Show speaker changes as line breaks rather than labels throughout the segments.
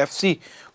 FC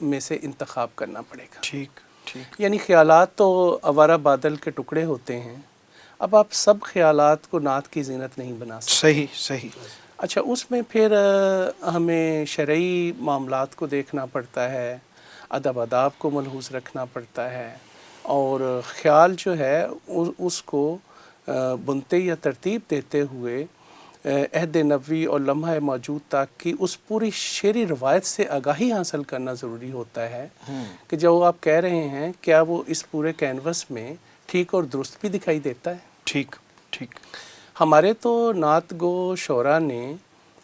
میں سے انتخاب کرنا پڑے گا۔
ٹھیک ٹھیک۔
یعنی خیالات تو آوارہ بادل کے ٹکڑے ہوتے ہیں، اب آپ سب خیالات کو نعت کی زینت نہیں بنا سکتے۔
صحیح صحیح۔
اچھا، اس میں پھر ہمیں شرعی معاملات کو دیکھنا پڑتا ہے، ادب آداب کو ملحوظ رکھنا پڑتا ہے، اور خیال جو ہے اس کو بنتے یا ترتیب دیتے ہوئے عہد نبوی اور لمحہ موجود تک کی اس پوری شعری روایت سے آگاہی حاصل کرنا ضروری ہوتا ہے کہ جو آپ کہہ رہے ہیں کیا وہ اس پورے کینوس میں ٹھیک اور درست بھی دکھائی دیتا ہے۔
ٹھیک ٹھیک۔
ہمارے تو نعت گو شعراء نے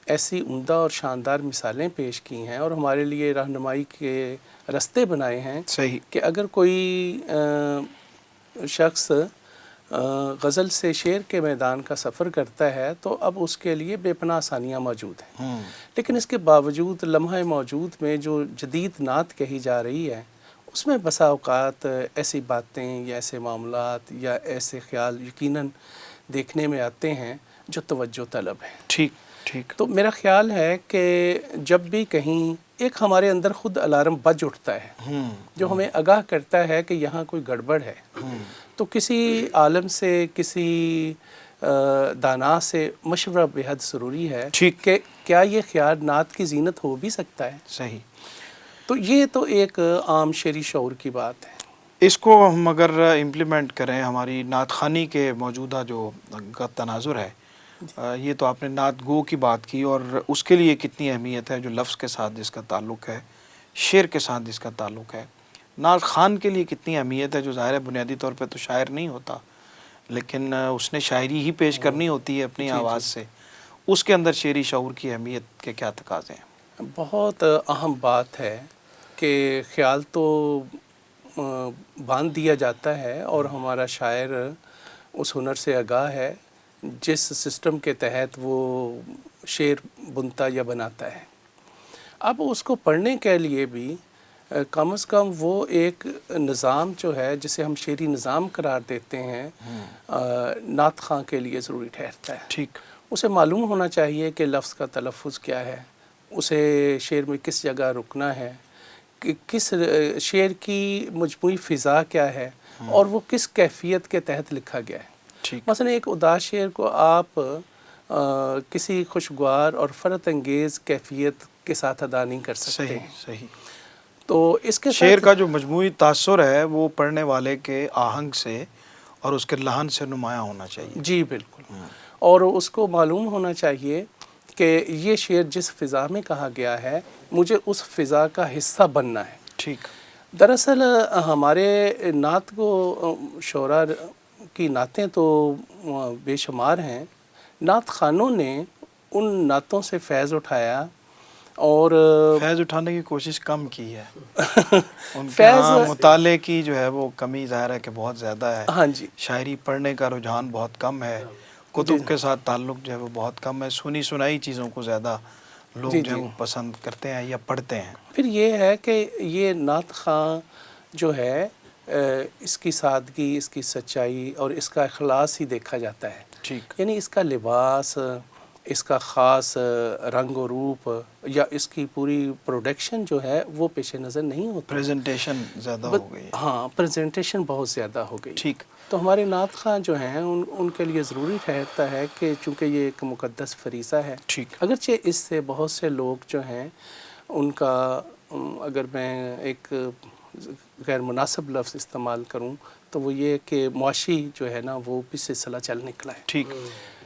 ایسی عمدہ اور شاندار مثالیں پیش کی ہیں اور ہمارے لیے رہنمائی کے رستے بنائے ہیں
صحیح
کہ اگر کوئی شخص غزل سے شعر کے میدان کا سفر کرتا ہے تو اب اس کے لیے بے پناہ آسانیاں موجود ہیں، لیکن اس کے باوجود لمحہ موجود میں جو جدید نعت کہی جا رہی ہے اس میں بسا اوقات ایسی باتیں یا ایسے معاملات یا ایسے خیال یقیناً دیکھنے میں آتے ہیں جو توجہ طلب ہیں۔
ٹھیک ٹھیک۔
تو میرا خیال ہے کہ جب بھی کہیں ایک ہمارے اندر خود الارم بج اٹھتا ہے جو ہمیں آگاہ کرتا ہے کہ یہاں کوئی گڑبڑ ہے، تو کسی عالم سے، کسی دانا سے مشورہ بے حد ضروری ہے کہ کیا یہ خیال نعت کی زینت ہو بھی سکتا ہے۔
صحیح۔
تو یہ تو ایک عام شعری شعور کی بات ہے۔
اس کو ہم اگر امپلیمنٹ کریں ہماری نعت خوانی کے موجودہ جو تناظر ہے، یہ تو آپ نے نعت گو کی بات کی اور اس کے لیے کتنی اہمیت ہے جو لفظ کے ساتھ جس کا تعلق ہے، شعر کے ساتھ جس کا تعلق ہے۔ نعت خوان کے لیے کتنی اہمیت ہے جو ظاہر ہے بنیادی طور پہ تو شاعر نہیں ہوتا لیکن اس نے شاعری ہی پیش کرنی ہوتی ہے اپنی آواز سے، اس کے اندر شعری شعور کی اہمیت کے کیا تقاضے ہیں؟
بہت اہم بات ہے کہ خیال تو باندھ دیا جاتا ہے اور ہمارا شاعر اس ہنر سے آگاہ ہے جس سسٹم کے تحت وہ شعر بنتا یا بناتا ہے۔ اب اس کو پڑھنے کے لیے بھی کم از کم وہ ایک نظام جو ہے جسے ہم شعری نظام قرار دیتے ہیں نعت خواں کے لیے ضروری ٹھہرتا ہے۔
ٹھیک۔
اسے معلوم ہونا چاہیے کہ لفظ کا تلفظ کیا ہے، اسے شعر میں کس جگہ رکنا ہے، کس شعر کی مجموعی فضا کیا ہے اور وہ کس کیفیت کے تحت لکھا گیا ہے۔ مثلا ایک اداس شعر کو آپ کسی خوشگوار اور فرحت انگیز کیفیت کے ساتھ ادا نہیں کر سکتے۔
صحیح صحیح۔
تو اس کے
شعر کا جو مجموعی تاثر ہے وہ پڑھنے والے کے آہنگ سے اور اس کے لحن سے نمایاں ہونا چاہیے۔
جی بالکل، اور اس کو معلوم ہونا چاہیے کہ یہ شعر جس فضا میں کہا گیا ہے مجھے اس فضا کا حصہ بننا ہے۔
ٹھیک۔
دراصل ہمارے نعت کو شعراء کی نعتیں تو بے شمار ہیں، نعت خوانوں نے ان نعتوں سے فیض اٹھایا اور
فیض اٹھانے کی کوشش کم کی ہے۔ ان کے مطالعے کی جو ہے وہ کمی ظاہر ہے کہ بہت زیادہ ہے۔
ہاں جی،
شاعری پڑھنے کا رجحان بہت کم ہے، کتب کے ساتھ تعلق جو ہے وہ بہت کم ہے، سنی سنائی چیزوں کو زیادہ لوگ جو ہے وہ پسند کرتے ہیں یا پڑھتے ہیں۔
پھر یہ ہے کہ یہ نعت خواں جو ہے اس کی سادگی، اس کی سچائی اور اس کا اخلاص ہی دیکھا جاتا ہے۔
ٹھیک۔
یعنی اس کا لباس، اس کا خاص رنگ و روپ یا اس کی پوری پروڈکشن جو ہے وہ پیش نظر نہیں ہوتی۔
پریزنٹیشن زیادہ ہو گئی ہے۔
ہاں، پریزنٹیشن بہت زیادہ ہو گئی۔
ٹھیک۔
تو ہمارے نعت خواں جو ہیں ان کے لیے ضروری ٹھہرتا ہے کہ چونکہ یہ ایک مقدس فریضہ ہے،
ٹھیک،
اگرچہ اس سے بہت سے لوگ جو ہیں ان کا اگر میں ایک غیر مناسب لفظ استعمال کروں تو وہ یہ کہ معاشی جو ہے نا وہ بھی سلسلہ چل نکلا ہے۔
ٹھیک۔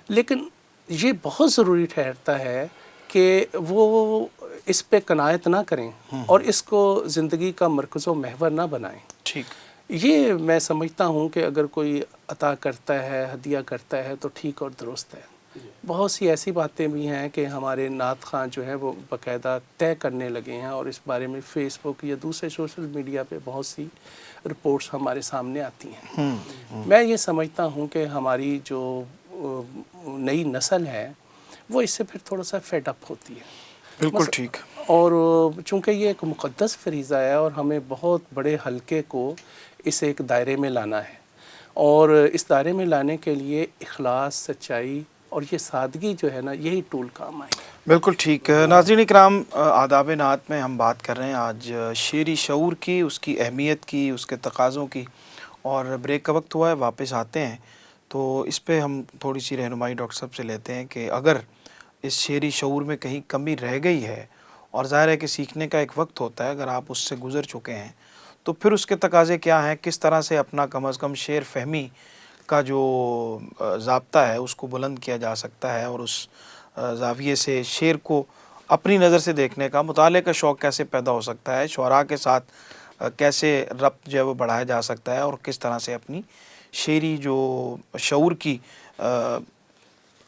لیکن یہ بہت ضروری ٹھہرتا ہے کہ وہ اس پہ قناعت نہ کریں اور اس کو زندگی کا مرکز و محور نہ بنائیں۔
ٹھیک۔
یہ میں سمجھتا ہوں کہ اگر کوئی عطا کرتا ہے، ہدیہ کرتا ہے تو ٹھیک اور درست ہے۔ بہت سی ایسی باتیں بھی ہیں کہ ہمارے نعت خواں جو ہیں وہ باقاعدہ طے کرنے لگے ہیں اور اس بارے میں فیس بک یا دوسرے سوشل میڈیا پہ بہت سی رپورٹس ہمارے سامنے آتی ہیں۔ میں یہ سمجھتا ہوں کہ ہماری جو نئی نسل ہے وہ اس سے پھر تھوڑا سا فیڈ اپ ہوتی ہے۔
بالکل ٹھیک۔
اور چونکہ یہ ایک مقدس فریضہ ہے اور ہمیں بہت بڑے حلقے کو اس ایک دائرے میں لانا ہے اور اس دائرے میں لانے کے لیے اخلاص، سچائی اور یہ سادگی جو ہے نا یہی ٹول کام آئے.
بالکل ٹھیک. ناظرین اکرام، آداب نعت میں ہم بات کر رہے ہیں آج شعری شعور کی، اس کی اہمیت کی، اس کے تقاضوں کی، اور بریک کا وقت ہوا ہے، واپس آتے ہیں تو اس پہ ہم تھوڑی سی رہنمائی ڈاکٹر صاحب سے لیتے ہیں کہ اگر اس شعری شعور میں کہیں کمی رہ گئی ہے، اور ظاہر ہے کہ سیکھنے کا ایک وقت ہوتا ہے، اگر آپ اس سے گزر چکے ہیں تو پھر اس کے تقاضے کیا ہیں، کس طرح سے اپنا کم از کم شعر فہمی کا جو ضابطہ ہے اس کو بلند کیا جا سکتا ہے، اور اس زاویے سے شعر کو اپنی نظر سے دیکھنے کا، مطالعے کا شوق کیسے پیدا ہو سکتا ہے، شعراء کے ساتھ کیسے ربط جو ہے وہ بڑھایا جا سکتا ہے، اور کس طرح سے اپنی شعری جو شعور کی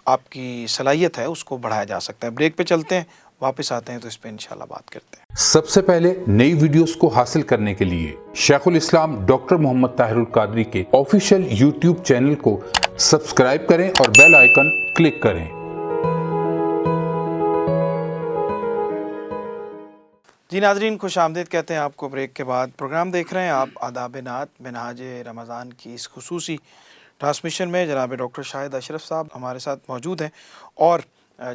آپ کی صلاحیت ہے اس کو بڑھایا جا سکتا ہے. بریک پہ چلتے ہیں، واپس آتے ہیں تو اس پہ انشاءاللہ بات کرتے ہیں.
سب سے پہلے نئی ویڈیوز کو حاصل کرنے کے لیے شیخ الاسلام ڈاکٹر محمد طاہر القادری کے آفیشیل یوٹیوب چینل کو سبسکرائب کریں اور بیل آئیکن کلک کریں.
جی ناظرین، خوش آمدید کہتے ہیں آپ کو. بریک کے بعد پروگرام دیکھ رہے ہیں آپ آداب نعت منہاج رمضان کی اس خصوصی ٹرانسمیشن میں. جناب ڈاکٹر شاہد اشرف صاحب ہمارے ساتھ موجود ہیں، اور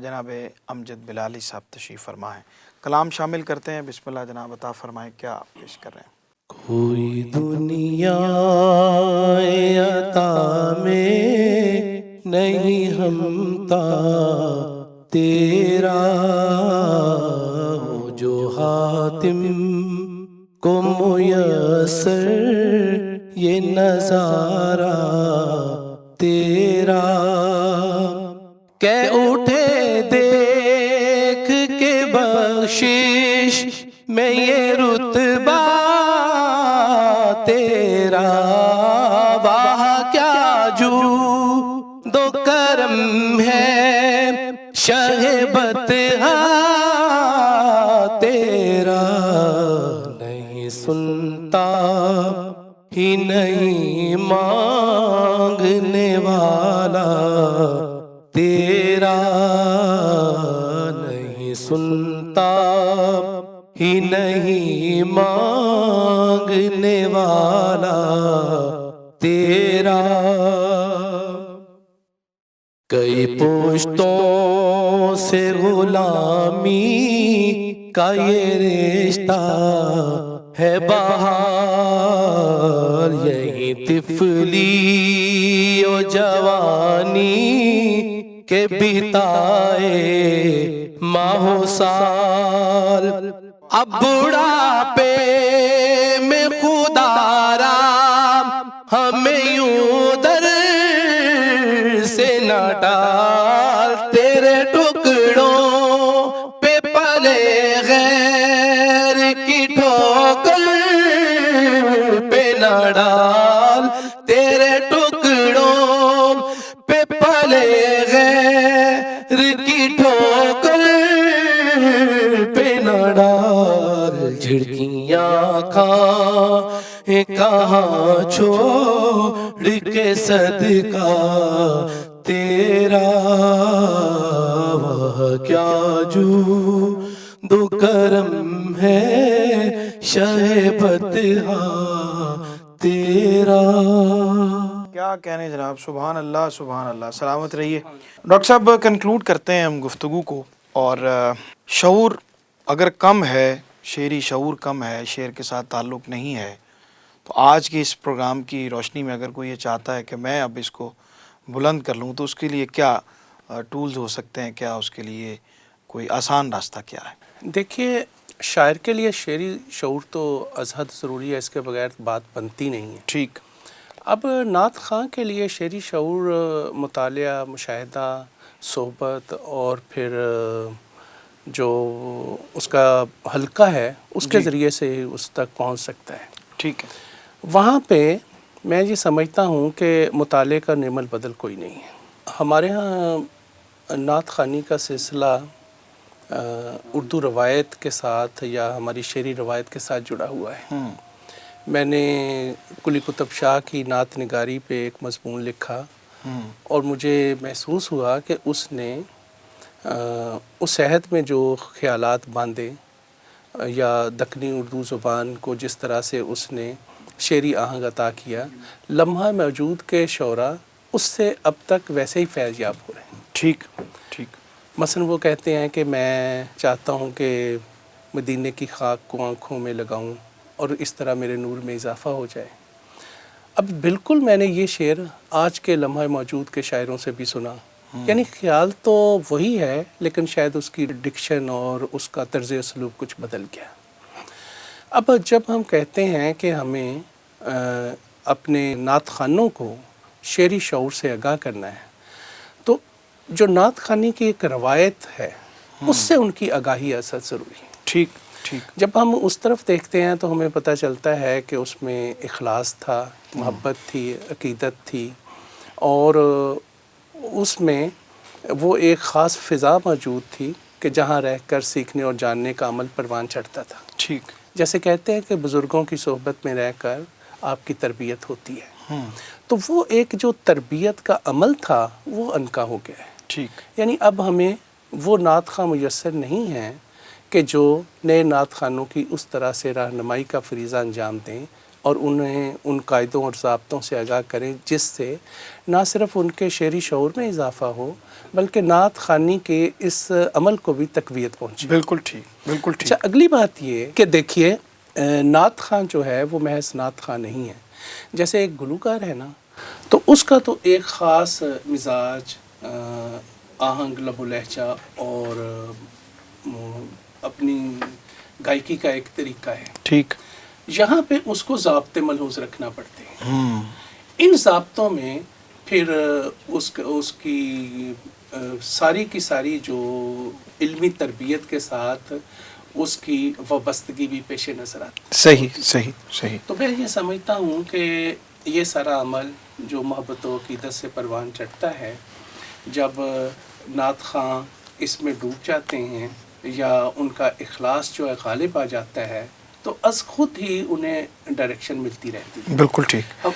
جناب امجد بلالی صاحب تشریف فرما ہیں. کلام شامل کرتے ہیں. بسم اللہ جناب، عطا فرمائیں، کیا آپ پیش کر رہے ہیں؟
کوئی دنیا عطا میں نہیں ہمتا تیرا، ہو جو حاتم کو میسر یہ نظارہ تیرا، کہ اٹھے دیکھ کے بخشش میں یہ رتبہ تیرا، واہ کیا جو دو کرم ہے شہ بطحا تیرا، نہیں سنتا ہی نہیں مانگنے والا تیرا، نہیں سنتا ہی نہیں مانگنے والا تیرا، کئی پشتوں سے غلامی کا یہ رشتہ ہے بہار، یہی طفلی و جوانی کے بتائے ماہ و سال، اب بڑھاپے میں خدا را ہمیں یوں در سے نہ ڈال، تیرے ٹکڑوں پہ پلے غیر کی ٹھوکر پہ نہ ڈال، تیرے ٹکڑوں پہ پلے غیر کی ٹھوکر پہ نہ ڈال، جھڑکیاں کہاں چھوڑ کے صدقہ تیرا، وہ کیا جو دو کرم ہے شہ بطحا تیرا.
کیا کہنے جناب، سبحان اللہ سبحان اللہ. سلامت رہیے. ڈاکٹر صاحب کنکلوڈ کرتے ہیں ہم گفتگو کو، اور شعور اگر کم ہے، شعری شعور کم ہے، شعر کے ساتھ تعلق نہیں ہے، تو آج کی اس پروگرام کی روشنی میں اگر کوئی یہ چاہتا ہے کہ میں اب اس کو بلند کر لوں، تو اس کے لیے کیا ٹولز ہو سکتے ہیں، کیا اس کے لیے کوئی آسان راستہ کیا ہے؟
دیکھیے، شاعر کے لیے شعری شعور تو از حد ضروری ہے، اس کے بغیر بات بنتی نہیں ہے.
ٹھیک.
اب نعت خواں کے لیے شعری شعور مطالعہ، مشاہدہ، صحبت، اور پھر جو اس کا حلقہ ہے اس کے ذریعے سے اس تک پہنچ سکتا ہے.
ٹھیک ہے.
وہاں پہ میں یہ سمجھتا ہوں کہ مطالعے کا نعم البدل کوئی نہیں ہے. ہمارے ہاں نعت خوانی کا سلسلہ اردو روایت کے ساتھ یا ہماری شعری روایت کے ساتھ جڑا ہوا ہے. میں نے قلی قطب شاہ کی نعت نگاری پہ ایک مضمون لکھا، اور مجھے محسوس ہوا کہ اس نے اس عہد میں جو خیالات باندھے یا دکنی اردو زبان کو جس طرح سے اس نے شعری آہنگ عطا کیا، لمحہ موجود کے شعراء اس سے اب تک ویسے ہی فیض یاب ہو رہے ہیں.
ٹھیک ٹھیک.
مثلا وہ کہتے ہیں کہ میں چاہتا ہوں کہ مدینے کی خاک کو آنکھوں میں لگاؤں اور اس طرح میرے نور میں اضافہ ہو جائے. اب بالکل میں نے یہ شعر آج کے لمحہ موجود کے شاعروں سے بھی سنا. یعنی خیال تو وہی ہے لیکن شاید اس کی ڈکشن اور اس کا طرز اسلوب کچھ بدل گیا. اب جب ہم کہتے ہیں کہ ہمیں اپنے نعت خوانوں کو شعری شعور سے آگاہ کرنا ہے تو جو نعت خوانی کی ایک روایت ہے اس سے ان کی آگاہی اصل ضروری ہے.
ٹھیک ٹھیک.
جب ہم اس طرف دیکھتے ہیں تو ہمیں پتہ چلتا ہے کہ اس میں اخلاص تھا، محبت تھی، عقیدت تھی اور اس میں وہ ایک خاص فضا موجود تھی کہ جہاں رہ کر سیکھنے اور جاننے کا عمل پروان چڑھتا تھا.
ٹھیک.
جیسے کہتے ہیں کہ بزرگوں کی صحبت میں رہ کر آپ کی تربیت ہوتی ہے. تو وہ ایک جو تربیت کا عمل تھا وہ عنقا ہو گیا ہے.
ٹھیک.
یعنی اب ہمیں وہ نعت خواں میسر نہیں ہیں کہ جو نئے نعت خوانوں کی اس طرح سے رہنمائی کا فریضہ انجام دیں اور انہیں ان قاعدوں اور ضابطوں سے آگاہ کریں جس سے نہ صرف ان کے شعری شعور میں اضافہ ہو بلکہ نعت خوانی کے اس عمل کو بھی تقویت پہنچے.
بالکل ٹھیک بالکل ٹھیک.
اچھا، اگلی بات یہ کہ دیکھیے نعت خواں جو ہے وہ محض نعت خواں نہیں ہے. جیسے ایک گلوکار ہے نا تو اس کا تو ایک خاص مزاج، آہنگ، لب و لہجہ اور اپنی گائیکی کا ایک طریقہ ہے.
ٹھیک.
یہاں پہ اس کو ضابطے ملحوظ رکھنا پڑتے ہیں. ان ضابطوں میں پھر اس کی ساری کی ساری جو علمی تربیت کے ساتھ اس کی وابستگی بھی پیش نظر آتی ہے.
صحیح صحیح صحیح.
تو میں یہ سمجھتا ہوں کہ یہ سارا عمل جو محبت و عقیدت سے پروان چڑھتا ہے، جب نعت خواں اس میں ڈوب جاتے ہیں یا ان کا اخلاص جو ہے غالب آ جاتا ہے تو از خود ہی انہیں ڈائریکشن ملتی رہتی ہے.
بالکل ٹھیک.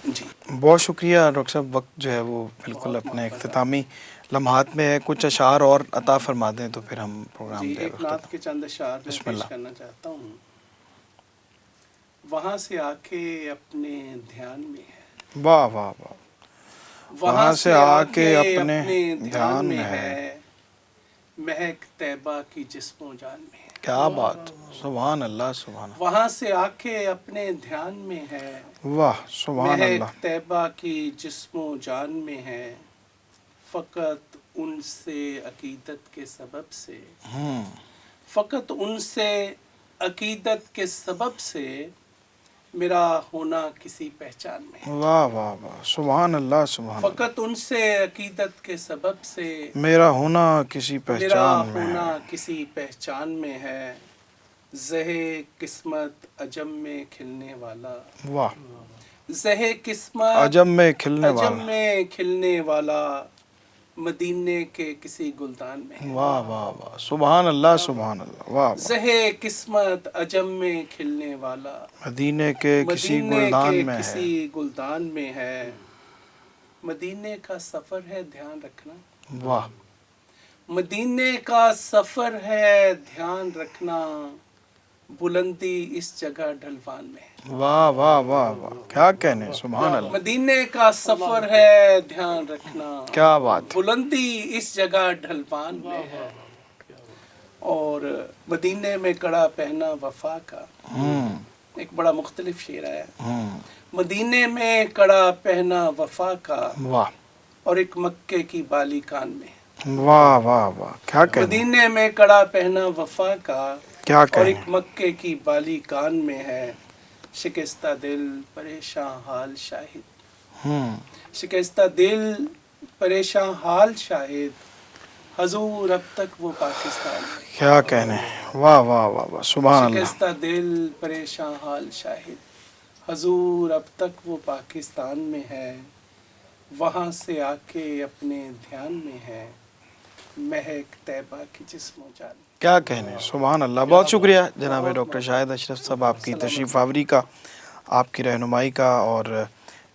جی
بہت شکریہ ڈاکٹر صاحب. وقت جو ہے وہ بالکل اپنے اختتامی لمحات میں ہے. کچھ اشعار اور عطا فرما دیں تو پھر ہم پروگرام
جی
جو ہے
ایک نعت کے چند اشعار میں
بسم
پیش
اللہ.
کرنا چاہتا ہوں. وہاں سے آ کے اپنے دھیان میں ہے،
واہ واہ واہ.
وہاں سے آ کے اپنے دھیان میں ہے، مہک طیبہ کی جسم و جان میں ہے.
کیا بات. سبحان اللہ سبحان اللہ.
وہاں سے آ کے اپنے دھیان میں ہے،
واہ سبحان اللہ.
مہک طیبہ کی جسم و جان میں ہے، فقط ان سے عقیدت کے سبب سے، فقط ان سے عقیدت کے سبب سے میرا ہونا کسی پہچان میں ہے.
واہ واہ واہ. سبحان اللہ سبحان اللہ.
فقط ان سے عقیدت کے سبب سے
میرا ہونا کسی
میرا
پہچان میں
ہونا
ہے.
کسی پہچان میں ہے، زہ قسمت عجم میں کھلنے والا،
واہ.
زہ قسمت
عجم میں کھلنے
عجم
والا.
میں کھلنے والا، مدینے کے کسی گلدان میں ہے.
واہ واہ واہ. سبحان اللہ سبحان اللہ. واہ واہ.
زہ قسمت عجم میں کھلنے والا،
مدینے کے کسی
مدینے
گلدان
کے
میں ہے.
کسی گلدان میں ہے. مدینے کا سفر ہے دھیان رکھنا،
واہ.
مدینے کا سفر ہے دھیان رکھنا، بلندی اس جگہ ڈھلوان میں ہے.
واہ واہ واہ واہ. کیا کہنے. سبحان اللہ.
مدینے کا سفر ہے دھیان رکھنا،
کیا بات.
بلندی اس جگہ ڈھلوان میں ہے. اور مدینے میں کڑا پہنا وفا کا، ایک بڑا مختلف شعر ہے. مدینے میں کڑا پہنا وفا کا،
واہ.
اور ایک مکے کی بالی کان میں.
واہ واہ واہ. کیا کہنے.
مدینے میں کڑا پہنا وفا کا،
کیا
اور
کہنے.
ایک مکے کی بالی کان میں ہے. شکستہ دل پریشان حال شاہد، شکستہ دل پریشان حال شاہد، حضور اب تک وہ پاکستان میں.
کیا کہنے. واہ واہ واہ واہ. سبحان اللہ.
شکستہ دل پریشان حال شاہد، حضور اب تک وہ پاکستان میں ہے. وہاں سے آ کے اپنے دھیان میں ہے، مہک طیبہ کی جسم و جان.
کیا کہنے. سبحان اللہ. بہت شکریہ جناب ڈاکٹر شاہد اشرف صاحب آپ کی تشریف آوری کا، آپ کی رہنمائی کا، اور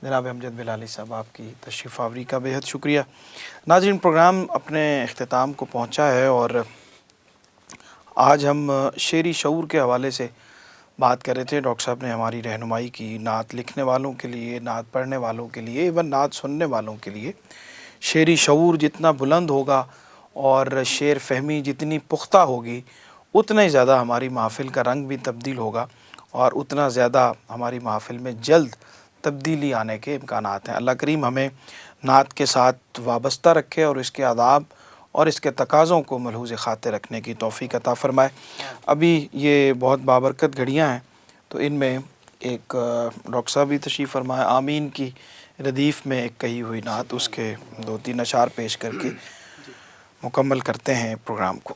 جناب امجد بلالی صاحب آپ کی تشریف آوری کا بے حد شکریہ. ناظرین پروگرام اپنے اختتام کو پہنچا ہے اور آج ہم شعری شعور کے حوالے سے بات کر رہے تھے. ڈاکٹر صاحب نے ہماری رہنمائی کی نعت لکھنے والوں کے لیے، نعت پڑھنے والوں کے لیے، ایون نعت سننے والوں کے لیے شعری شعور جتنا بلند ہوگا اور شعر فہمی جتنی پختہ ہوگی اتنا ہی زیادہ ہماری محافل کا رنگ بھی تبدیل ہوگا اور اتنا زیادہ ہماری محافل میں جلد تبدیلی آنے کے امکانات ہیں۔ اللہ کریم ہمیں نعت کے ساتھ وابستہ رکھے اور اس کے آداب اور اس کے تقاضوں کو ملحوظ خاطر رکھنے کی توفیق عطا فرمائے۔ ابھی یہ بہت بابرکت گھڑیاں ہیں تو ان میں ایک ڈاکٹر صاحب بھی تشریف فرمائے، آمین کی ردیف میں ایک کہی ہوئی نعت، اس کے 2-3 اشعار پیش کر کے مکمل کرتے ہیں پروگرام کو۔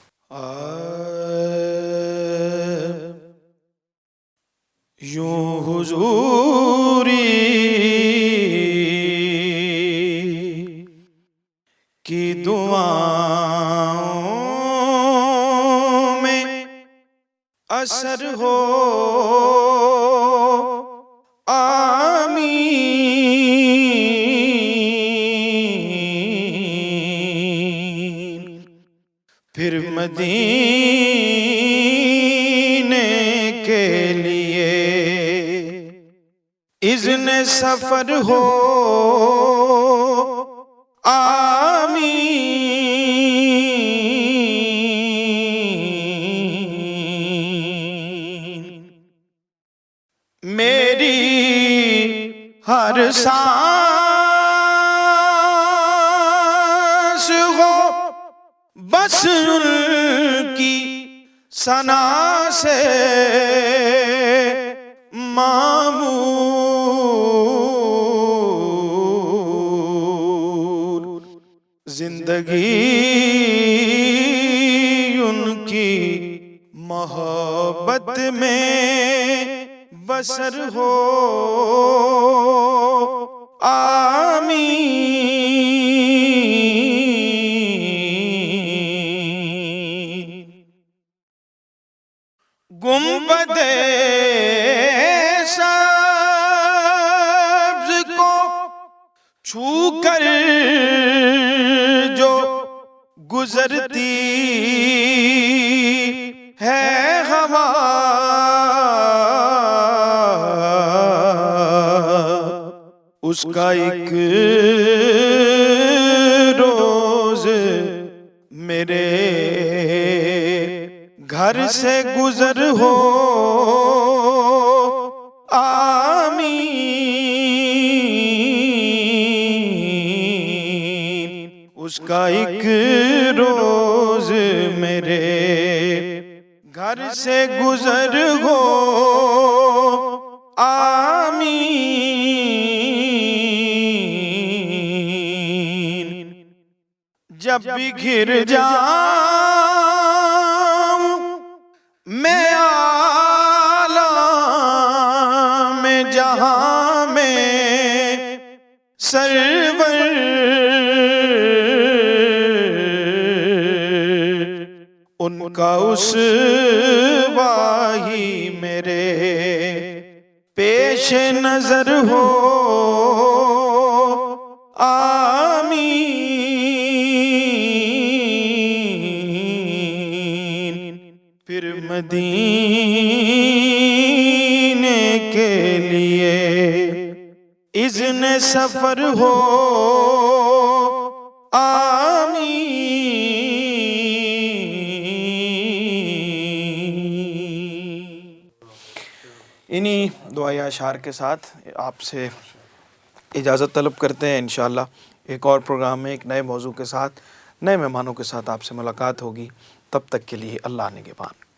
یوں حضوری کی دعاؤں میں اثر ہو، آمین۔ پھر مدینے کے لیے اذن سفر ہو، آمین۔ میری ہر سانس ہو بس ان کی ثنا سے معمور، زندگی ان کی محبت میں بسر ہو، آمین۔ گنبد سبز کو چھو کر جو گزرتی ہے ہوا، اس کا ایک روز میرے گھر سے گزر ہو، آمین۔ اس کا ایک روز میرے گھر سے گزر ہو، آمین۔ جب بھی گر جاؤں میں عالم جہاں میں، سرور ان کا اسوہ ہی میرے پیش نظر ہو، آمین۔ پھر مدینے کے لیے اذن سفر ہو، انہی دعائی اشعار کے ساتھ آپ سے اجازت طلب کرتے ہیں۔ انشاءاللہ ایک اور پروگرام میں ایک نئے موضوع کے ساتھ، نئے مہمانوں کے ساتھ آپ سے ملاقات ہوگی۔ تب تک کے لیے اللہ نگہبان۔